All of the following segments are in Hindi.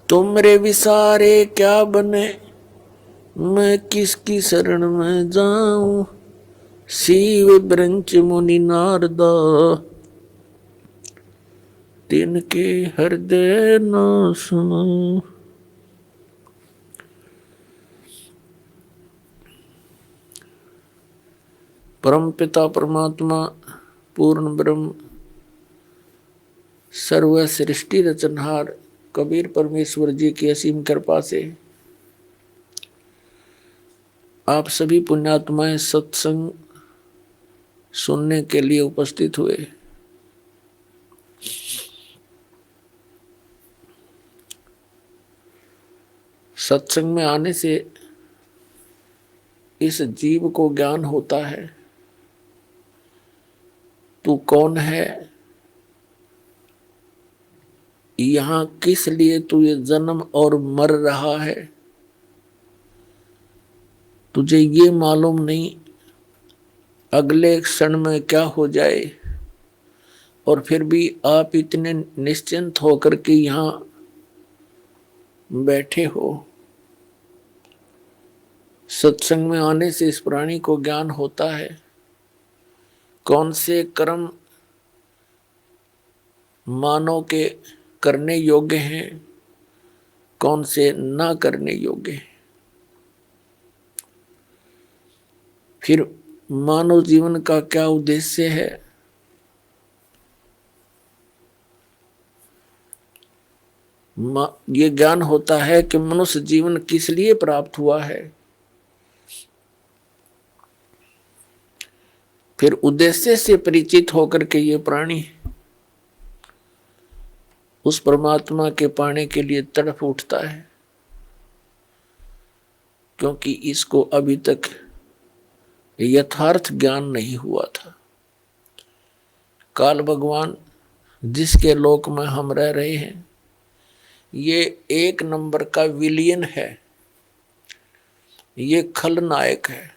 तुमरे विसारे क्या बने, मैं किसकी शरण में जाऊं। शिव ब्रंच मुनि नारदा, तिनके हृदय न सुनो। परम पिता परमात्मा पूर्ण ब्रह्म सर्व सृष्टि रचनहार कबीर परमेश्वर जी की असीम कृपा से आप सभी पुण्यात्माएं सत्संग सुनने के लिए उपस्थित हुए। सत्संग में आने से इस जीव को ज्ञान होता है, तू कौन है, यहां किस लिए तू ये जन्म और मर रहा है, तुझे ये मालूम नहीं अगले क्षण में क्या हो जाए। और फिर भी आप इतने निश्चिंत होकर के यहां बैठे हो। सत्संग में आने से इस प्राणी को ज्ञान होता है कौन से कर्म मानव के करने योग्य हैं, कौन से ना करने योग्य हैं। फिर मानव जीवन का क्या उद्देश्य है, ये ज्ञान होता है कि मनुष्य जीवन किस लिए प्राप्त हुआ है। फिर उद्देश्य से परिचित होकर के ये प्राणी उस परमात्मा के पाने के लिए तड़प उठता है, क्योंकि इसको अभी तक यथार्थ ज्ञान नहीं हुआ था। काल भगवान जिसके लोक में हम रह रहे हैं, ये एक नंबर का विलियन है, ये खलनायक है।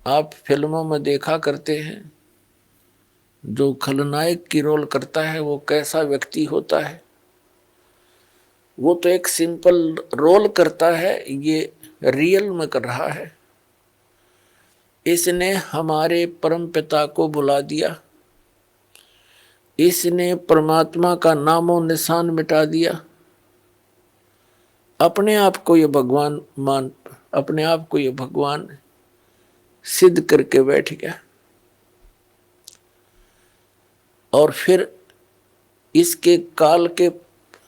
आप फिल्मों में देखा करते हैं जो खलनायक की रोल करता है वो कैसा व्यक्ति होता है। वो तो एक सिंपल रोल करता है, ये रियल में कर रहा है। इसने हमारे परम पिता को बुला दिया, इसने परमात्मा का नामो निशान मिटा दिया, अपने आप को ये भगवान अपने आप को ये भगवान सिद्ध करके बैठ गया। और फिर इसके काल के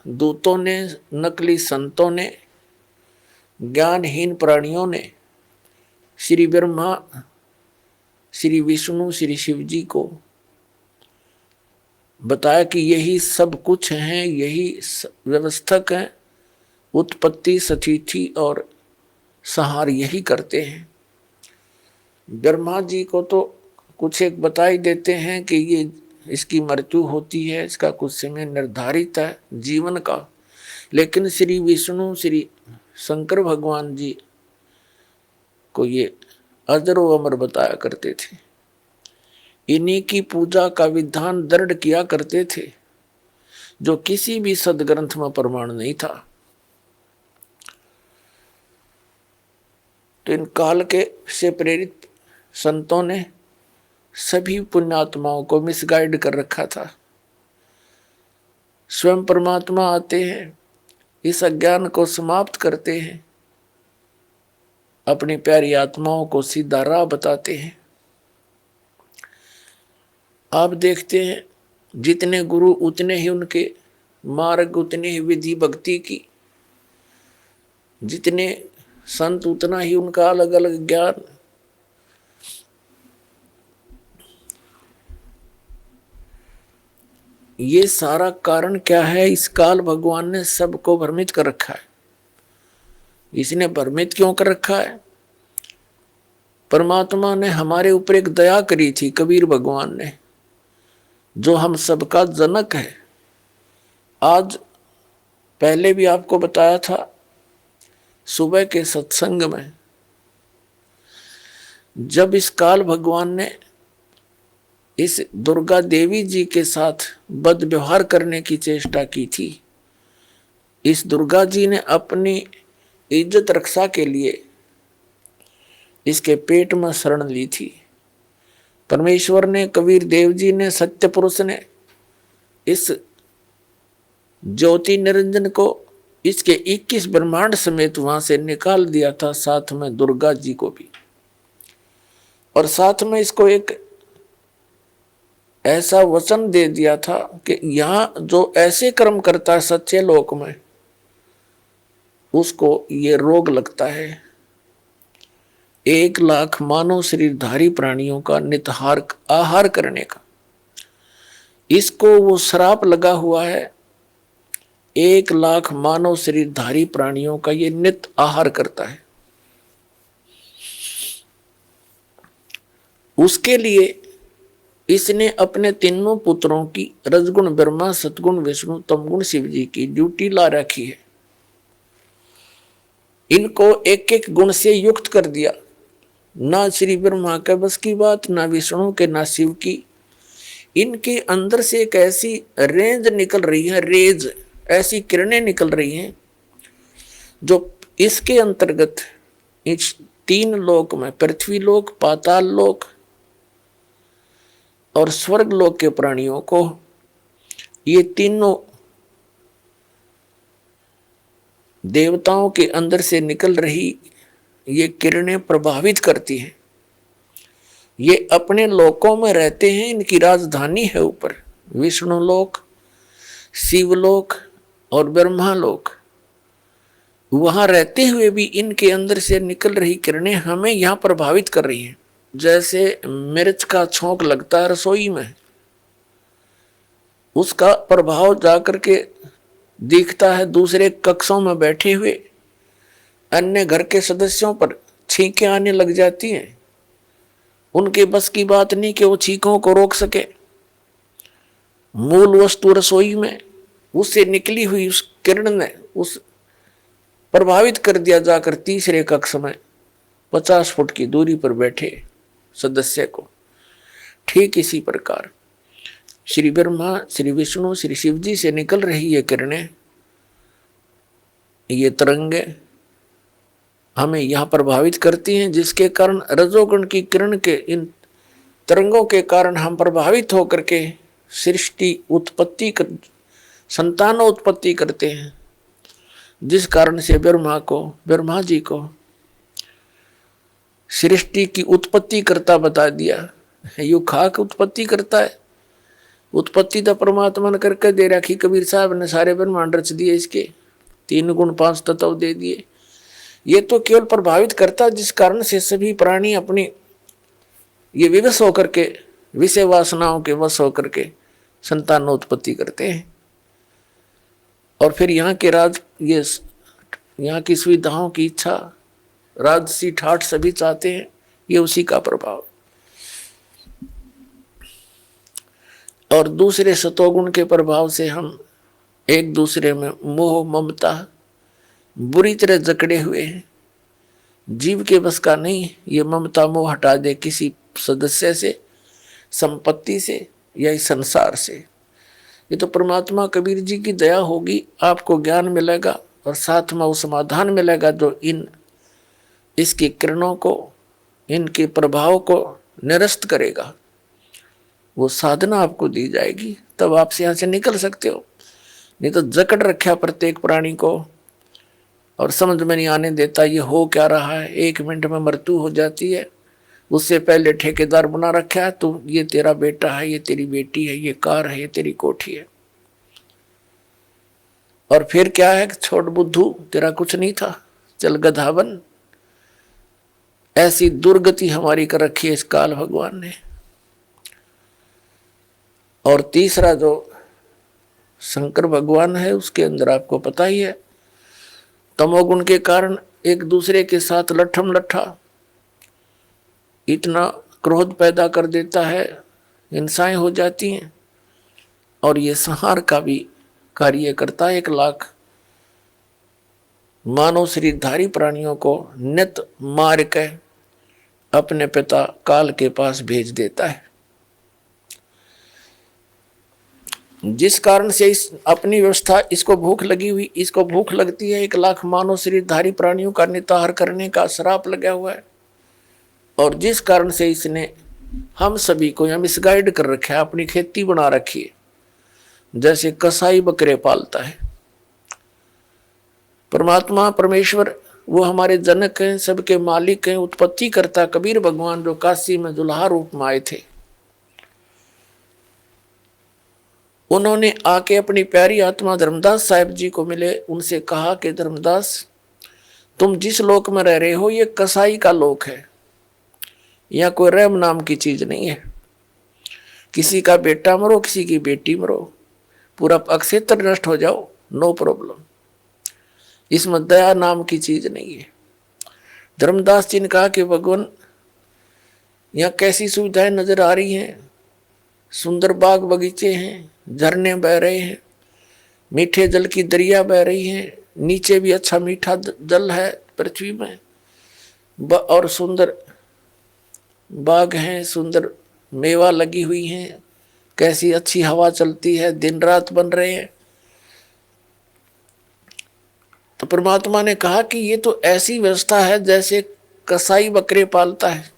दूतों ने, नकली संतों ने, ज्ञानहीन प्राणियों ने श्री ब्रह्मा, श्री विष्णु, श्री शिव जी को बताया कि यही सब कुछ हैं, यही व्यवस्थक हैं, उत्पत्ति, स्थिति और संहार यही करते हैं। ब्रह्मा जी को तो कुछ एक बता ही देते हैं कि ये इसकी मृत्यु होती है, इसका कुछ समय निर्धारित है जीवन का। लेकिन श्री विष्णु, श्री शंकर भगवान जी को ये अजरो अमर बताया करते थे। इन्हीं की पूजा का विधान दृढ़ किया करते थे, जो किसी भी सदग्रंथ में प्रमाण नहीं था। तो इन काल के से प्रेरित संतों ने सभी पुण्यात्माओं को मिसगाइड कर रखा था। स्वयं परमात्मा आते हैं, इस अज्ञान को समाप्त करते हैं, अपनी प्यारी आत्माओं को सीधा राह बताते हैं। आप देखते हैं जितने गुरु उतने ही उनके मार्ग, उतने ही विधि भक्ति की, जितने संत उतना ही उनका अलग अलग ज्ञान। ये सारा कारण क्या है, इस काल भगवान ने सबको भ्रमित कर रखा है। इसने भ्रमित क्यों कर रखा है? परमात्मा ने हमारे ऊपर एक दया करी थी, कबीर भगवान ने, जो हम सबका जनक है। आज पहले भी आपको बताया था सुबह के सत्संग में, जब इस काल भगवान ने इस दुर्गा देवी जी के साथ बद व्यवहार करने की चेष्टा की थी, इस दुर्गा जी ने अपनी इज्जत रक्षा के लिए इसके पेट में शरण ली थी। परमेश्वर ने, कबीर देव जी ने, सत्य पुरुष ने इस ज्योति निरंजन को इसके 21 ब्रह्मांड समेत वहां से निकाल दिया था, साथ में दुर्गा जी को भी। और साथ में इसको एक ऐसा वचन दे दिया था कि यहां जो ऐसे कर्म करता है सच्चे लोक में, उसको ये रोग लगता है 1,00,000 मानव शरीरधारी प्राणियों का नितहार आहार करने का। इसको वो श्राप लगा हुआ है 1,00,000 मानव शरीरधारी प्राणियों का ये नित आहार करता है। उसके लिए इसने अपने तीनों पुत्रों की रजगुण ब्रह्मा, सतगुण विष्णु, तमगुण शिव जी की ड्यूटी ला रखी है। इनको एक एक गुण से युक्त कर दिया। ना श्री ब्रह्मा के बस की बात, ना विष्णु के, ना शिव की। इनके अंदर से एक ऐसी रेंज निकल रही है, रेज, ऐसी किरणें निकल रही हैं जो इसके अंतर्गत इस 3 लोक में, पृथ्वी लोक, पाताल लोक और स्वर्ग लोक के प्राणियों को, ये तीनों देवताओं के अंदर से निकल रही ये किरणें प्रभावित करती हैं। ये अपने लोकों में रहते हैं, इनकी राजधानी है ऊपर विष्णु लोक, शिवलोक और ब्रह्मा लोक। वहां रहते हुए भी इनके अंदर से निकल रही किरणें हमें यहां प्रभावित कर रही हैं। जैसे मिर्च का छोंक लगता है रसोई में, उसका प्रभाव जाकर के दिखता है दूसरे कक्षों में बैठे हुए अन्य घर के सदस्यों पर, छींकें आने लग जाती हैं। उनके बस की बात नहीं कि वो छींकों को रोक सके। मूल वस्तु रसोई में, उससे निकली हुई उस किरण ने उस प्रभावित कर दिया जाकर तीसरे कक्ष में 50 फुट की दूरी पर बैठे सदस्य को। ठीक इसी प्रकार श्री ब्रह्मा, श्री विष्णु, श्री शिव जी से निकल रही ये किरणें, ये तरंगे हमें यहां प्रभावित करती हैं, जिसके कारण रजोगुण की किरण के इन तरंगों के कारण हम प्रभावित होकर के सृष्टि उत्पत्ति संतानोत्पत्ति करते हैं। जिस कारण से ब्रह्मा जी को सृष्टि की उत्पत्ति करता बता दिया। यू खाक उत्पत्ति करता है, उत्पत्ति तो परमात्मा ने करके दे रखी। कबीर साहब ने सारे ब्रह्मांड रच दिए, इसके 3 गुण 5 तत्व दे दिए। ये तो केवल प्रभावित करता, जिस कारण से सभी प्राणी अपनी ये विवश होकर के, विषय वासनाओं के वश होकर के संतानोत्पत्ति करते हैं। और फिर यहाँ के यहाँ की सुविधाओं की इच्छा, राजसी ठाठ सभी चाहते हैं, ये उसी का प्रभाव। और दूसरे सतोगुण के प्रभाव से हम एक दूसरे में मोह ममता बुरी तरह जकड़े हुए हैं। जीव के बस का नहीं ये ममता मोह हटा दे किसी सदस्य से, संपत्ति से या इस संसार से। ये तो परमात्मा कबीर जी की दया होगी, आपको ज्ञान मिलेगा और साथ में वो समाधान मिलेगा जो इसकी किरणों को, इनके प्रभाव को निरस्त करेगा। वो साधना आपको दी जाएगी, तब आप यहाँ से निकल सकते हो। नहीं तो जकड़ रखा प्रत्येक प्राणी को और समझ में नहीं आने देता ये हो क्या रहा है। 1 मिनट में मृत्यु हो जाती है, उससे पहले ठेकेदार बना रखा है, तो ये तेरा बेटा है, ये तेरी बेटी है, ये कार है, ये तेरी कोठी है। और फिर क्या है, छोड़ बुद्धू, तेरा कुछ नहीं था, चल गधा बन। ऐसी दुर्गति हमारी कर रखी है इस काल भगवान ने। और तीसरा जो शंकर भगवान है, उसके अंदर आपको पता ही है, तमोगुण के कारण एक दूसरे के साथ लट्ठम लट्ठा इतना क्रोध पैदा कर देता है, हिंसाएं हो जाती हैं। और ये संहार का भी कार्य करता है। 1,00,000 मानव शरीरधारी प्राणियों को नित मार के अपने पिता काल के पास भेज देता है। जिस कारण से इस अपनी व्यवस्था, इसको भूख लगी हुई, इसको भूख लगती है, 1,00,000 मानव शरीरधारी प्राणियों का निताहार करने का श्राप लगा हुआ है। और जिस कारण से इसने हम सभी को यहाँ मिसगाइड कर रखा है, अपनी खेती बना रखी है, जैसे कसाई बकरे पालता है। परमात्मा परमेश्वर वो हमारे जनक हैं, सबके मालिक हैं, उत्पत्ति करता कबीर भगवान जो काशी में दुल्हा रूप में आए थे, उन्होंने आके अपनी प्यारी आत्मा धर्मदास साहिब जी को मिले। उनसे कहा कि धर्मदास, तुम जिस लोक में रह रहे हो ये कसाई का लोक है, यहाँ कोई रहम नाम की चीज नहीं है। किसी का बेटा मरो, किसी की बेटी मरो, पूरा अक्षेत्र नष्ट हो जाओ, नो प्रॉब्लम, इसमें दया नाम की चीज नहीं है। धर्मदास जी ने कहा कि भगवान यहाँ कैसी सुविधाएं नजर आ रही हैं, सुंदर बाग बगीचे हैं, झरने बह रहे हैं, मीठे जल की दरिया बह रही हैं, नीचे भी अच्छा मीठा जल है पृथ्वी में, और सुंदर बाग हैं, सुंदर मेवा लगी हुई हैं, कैसी अच्छी हवा चलती है, दिन रात बन रहे हैं। तो परमात्मा ने कहा कि ये तो ऐसी व्यवस्था है जैसे कसाई बकरे पालता है,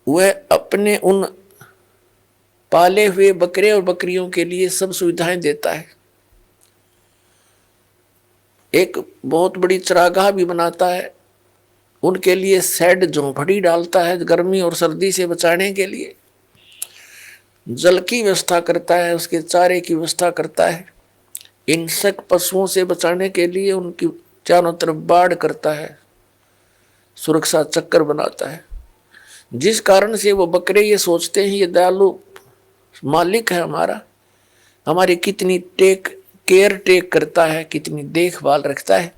वह अपने उन पाले हुए बकरे और बकरियों के लिए सब सुविधाएं देता है। एक बहुत बड़ी चरागाह भी बनाता है, उनके लिए शेड झोंपड़ी डालता है गर्मी और सर्दी से बचाने के लिए, जल की व्यवस्था करता है, उसके चारे की व्यवस्था करता है, हिंसक पशुओं से बचाने के लिए उनकी चारों तरफ बाड़ करता है, सुरक्षा चक्कर बनाता है। जिस कारण से वो बकरे ये सोचते हैं ये दयालु मालिक है हमारा, हमारी कितनी केयर टेक करता है, कितनी देखभाल रखता है।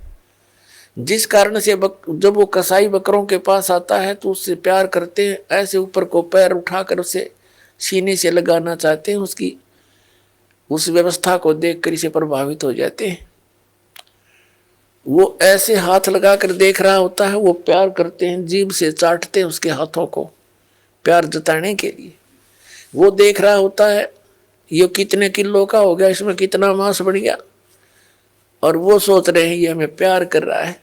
जिस कारण से जब वो कसाई बकरों के पास आता है तो उससे प्यार करते हैं, ऐसे ऊपर को पैर उठाकर उसे सीने से लगाना चाहते हैं, उसकी उस व्यवस्था को देखकर इसे प्रभावित हो जाते हैं। वो ऐसे हाथ लगाकर देख रहा होता है, वो प्यार करते हैं, जीभ से चाटते हैं उसके हाथों को प्यार जताने के लिए। वो देख रहा होता है ये कितने किलो का हो गया, इसमें कितना मांस बढ़ गया, और वो सोच रहे हैं ये हमें प्यार कर रहा है।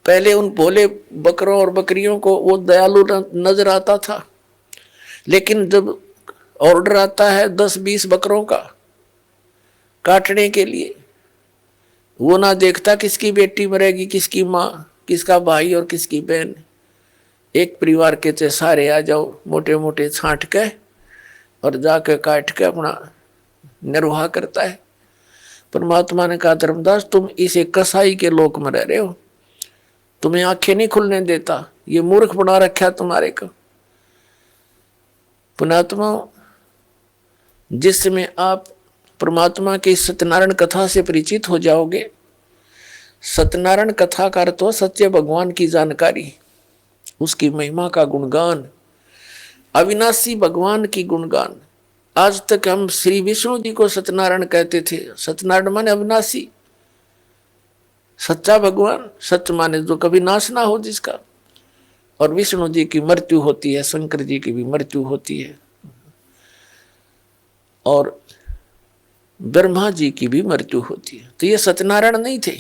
पहले उन भोले बकरों और बकरियों को वो दयालु नजर आता था, लेकिन जब ऑर्डर आता है 10-20 बकरों का काटने के लिए, वो ना देखता किसकी बेटी मरेगी, किसकी माँ, किसका भाई और किसकी बहन। एक परिवार के चे सारे आ जाओ, मोटे मोटे छांट के और जाके काट के अपना निर्वाह करता है। परमात्मा ने कहा धर्मदास, तुम इसे कसाई के लोक में रह रहे हो, तुम्हें आंखें नहीं खुलने देता, ये मूर्ख बना रखा तुम्हारे को। पुणात्मा, जिस समय आप परमात्मा की सत्यनारायण कथा से परिचित हो जाओगे, सत्यनारायण कथा का अर्थ हो सच्चे भगवान की जानकारी, उसकी महिमा का गुणगान, अविनाशी भगवान की गुणगान। आज तक हम श्री विष्णु जी को सत्यनारायण कहते थे। सत्यनारायण माने अविनाशी, सच्चा भगवान, सत्य माने जो कभी नाश ना हो जिसका। और विष्णु जी की मृत्यु होती है, शंकर जी की भी मृत्यु होती है, और ब्रह्मा जी की भी मृत्यु होती है। तो ये सत्यनारायण नहीं थे।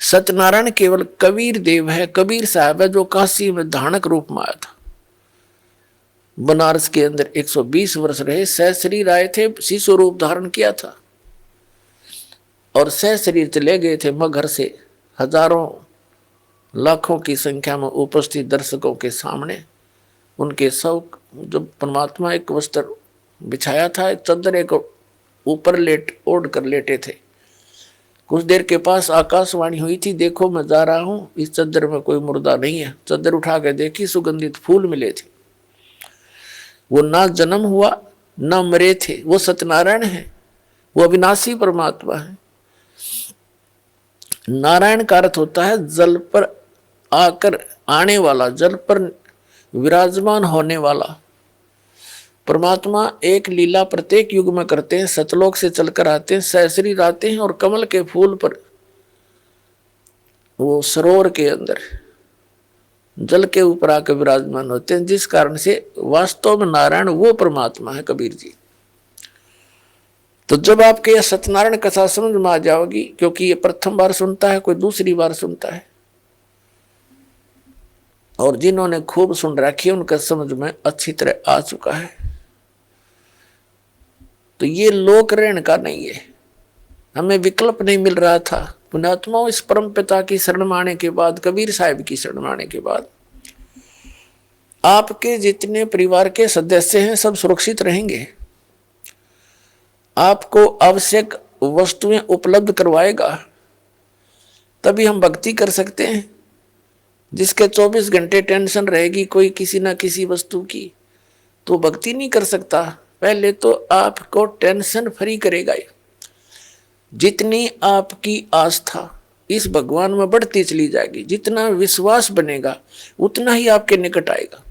सत्यनारायण केवल कबीर देव है, कबीर साहब है, जो काशी में धानक रूप में आया था। बनारस के अंदर 120 वर्ष रहे, सहशरीर आए थे, शिशु रूप धारण किया था और सहशरीर चले गए थे मगहर से, हजारों लाखों की संख्या में उपस्थित दर्शकों के सामने। उनके सब जब परमात्मा एक वस्त्र बिछाया था, चद्दर एक ऊपर ओढ़ कर लेटे थे। कुछ देर के पास आकाशवाणी हुई थी, देखो मैं जा रहा हूं, इस चद्दर में कोई मुर्दा नहीं है। चद्दर उठा के देखी, सुगंधित फूल मिले थे। वो ना जन्म हुआ ना मरे थे, वो सत्यनारायण है, वो अविनाशी परमात्मा है। नारायण का अर्थ होता है जल पर आकर आने वाला, जल पर विराजमान होने वाला। परमात्मा एक लीला प्रत्येक युग में करते हैं, सतलोक से चलकर आते हैं, सहशरीर आते हैं और कमल के फूल पर, वो सरोवर के अंदर जल के ऊपर आकर विराजमान होते हैं, जिस कारण से वास्तव में नारायण वो परमात्मा है कबीर जी। तो जब आपके यह सत्यनारायण कथा समझ में आ जाओगी, क्योंकि ये प्रथम बार सुनता है, कोई दूसरी बार सुनता है, और जिन्होंने खूब सुन रखी है उनका समझ में अच्छी तरह आ चुका है। तो ये लोक रहन का नहीं है, हमें विकल्प नहीं मिल रहा था। पुण्यात्माओं, इस परम पिता की शरण में आने के बाद, कबीर साहिब की शरण में आने के बाद, आपके जितने परिवार के सदस्य हैं सब सुरक्षित रहेंगे। आपको आवश्यक वस्तुएं उपलब्ध करवाएगा, तभी हम भक्ति कर सकते हैं। जिसके 24 घंटे टेंशन रहेगी कोई किसी ना किसी वस्तु की, तो भक्ति नहीं कर सकता। पहले तो आपको टेंशन फ्री करेगा। जितनी आपकी आस्था इस भगवान में बढ़ती चली जाएगी, जितना विश्वास बनेगा उतना ही आपके निकट आएगा।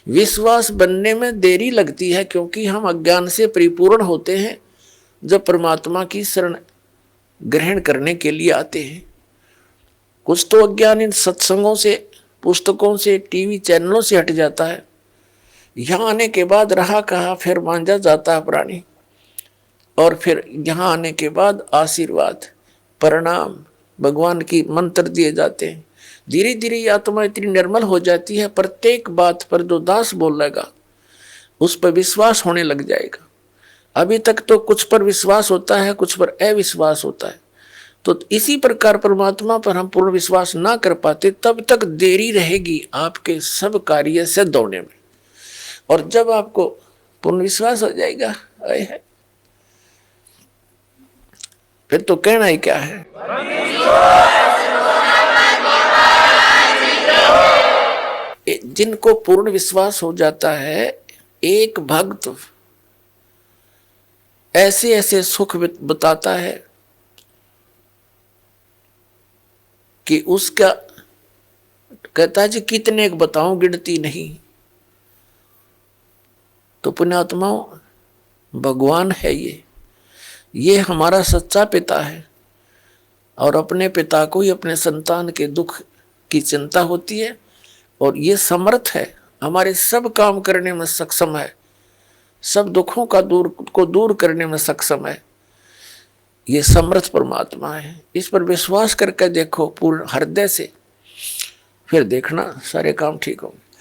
विश्वास बनने में देरी लगती है, क्योंकि हम अज्ञान से परिपूर्ण होते हैं जब परमात्मा की शरण ग्रहण करने के लिए आते हैं। कुछ तो अज्ञान इन सत्संगों से, पुस्तकों से, टीवी चैनलों से हट जाता है। यहाँ आने के बाद रहा कहा फिर मांझा जाता है प्राणी, और फिर यहाँ आने के बाद आशीर्वाद, प्रणाम, भगवान की मंत्र दिए जाते हैं। धीरे धीरे आत्मा इतनी निर्मल हो जाती है, प्रत्येक बात पर जो दास बोलेगा उस पर विश्वास होने लग जाएगा। अभी तक तो कुछ पर विश्वास होता है, कुछ पर अविश्वास होता है। तो इसी प्रकार परमात्मा पर हम पूर्ण विश्वास ना कर पाते, तब तक देरी रहेगी आपके सब कार्य से दौड़ने में। और जब आपको पूर्ण विश्वास हो जाएगा, फिर तो कहना ही क्या है। जिनको पूर्ण विश्वास हो जाता है, एक भक्त ऐसे ऐसे सुख बताता है कि उसका कहता है जी कितने एक बताऊं, गिनती नहीं। तो पुण्यात्माओं, भगवान है ये हमारा सच्चा पिता है, और अपने पिता को ही अपने संतान के दुख की चिंता होती है, और ये समर्थ है, हमारे सब काम करने में सक्षम है, सब दुखों का दूर करने में सक्षम है। ये समर्थ परमात्मा है। इस पर विश्वास करके देखो पूर्ण हृदय से, फिर देखना सारे काम ठीक होंगे।